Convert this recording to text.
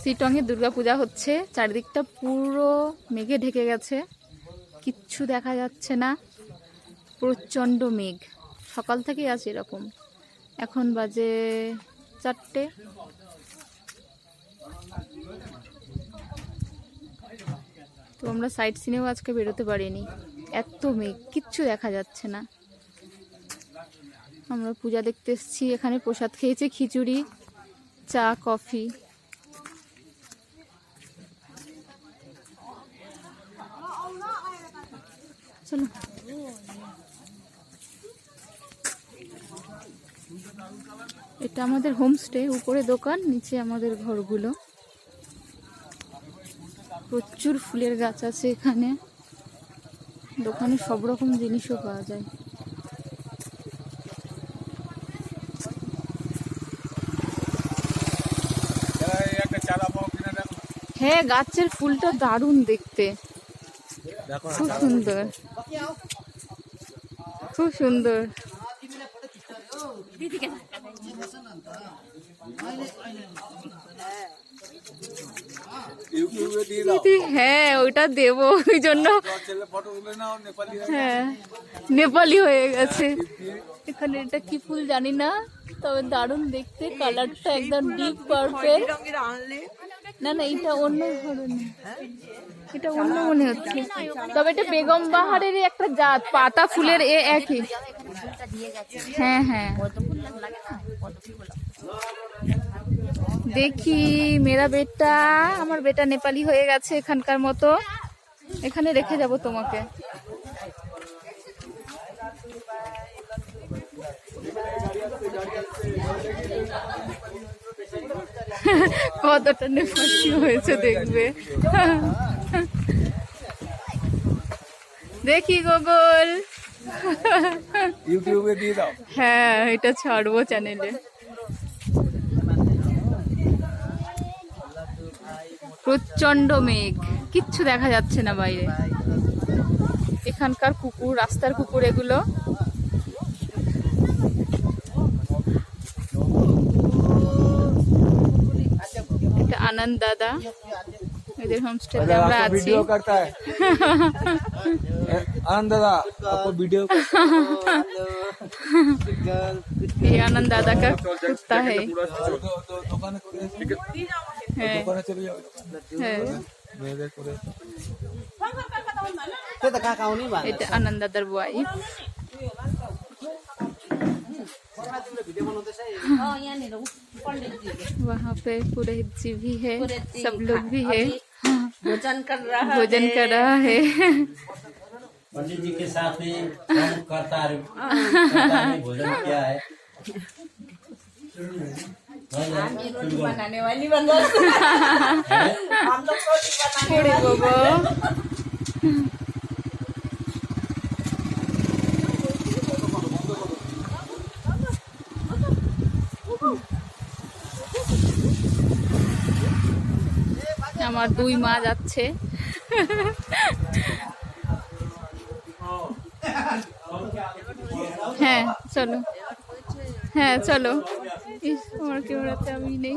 শিটংয়ে দুর্গাপূজা হচ্ছে, চারিদিকটা পুরো মেঘে ঢেকে গেছে, কিচ্ছু দেখা যাচ্ছে না, প্রচণ্ড মেঘ। সকাল থেকেই আছে এরকম। এখন বাজে 4টে। তো আমরা সাইড সিনেও আজকে বেরোতে পারিনি, এত মেঘ, কিচ্ছু দেখা যাচ্ছে না। আমরা পূজা দেখতে এসেছি, এখানে প্রসাদ খেয়েছি, খিচুড়ি, চা, কফি। চলো, এটা আমাদের হোমস্টে, উপরে দোকান, নিচে আমাদের ঘরগুলো। প্রচুর ফুলের গাছ আছে এখানে, দোকানে সব রকম জিনিসও পাওয়া যায়। হ্যাঁ, গাছের ফুলটা দারুণ দেখতে, খুব সুন্দর, খুব সুন্দর। হ্যাঁ, ওইটা দেবো, ওই জন্য। হ্যাঁ, নেপালি হয়ে গেছে। এখানে এটা কি ফুল জানি না, তবে দারুণ দেখতে, কালারটা একদম ডিপ পার্পল। না না, এটা অন্য ধরনের, এটা অন্য মনে হচ্ছে, তবে এটা বেগম বাহারের একটা জাত, পাতা ফুলের একই। হ্যাঁ হ্যাঁ, দেখি মেরা বেটা, আমার বেটা নেপালি হয়ে গেছে এখানকার মতো, এখানে রেখে যাব তোমাকে। কতটা নেপালি হয়েছে দেখবে। দেখি গুগল, ইউটিউবে দিয়ে দাও। হ্যাঁ, এটা ছাড়বো চ্যানেলে। প্রচন্ড মেঘ, কিচ্ছু দেখা যাচ্ছে না বাইরে। এখানকার কুকুর, রাস্তার কুকুর এগুলো। এটা আনন্দ দাদা, এদের হোমস্টেতে আমরা আছি। ভিডিও করতা है आनंद दादा, आपको वीडियो ये आनंद दादा का कुत्ता है। এটা আনন্দ দাদার ওয়াইফ। वहाँ पे पुरोहित जी भी है, सब लोग भी है, भोजन कर रहा है। पंडित जी के साथ में करता भोजन किया है। रोटी बनाने वाली बन हम लोग रोटी बनाने। আমার দুই মা যাচ্ছে। হ্যাঁ চলো, হ্যাঁ চলো। আমার ক্যামেরাতে আমি নেই।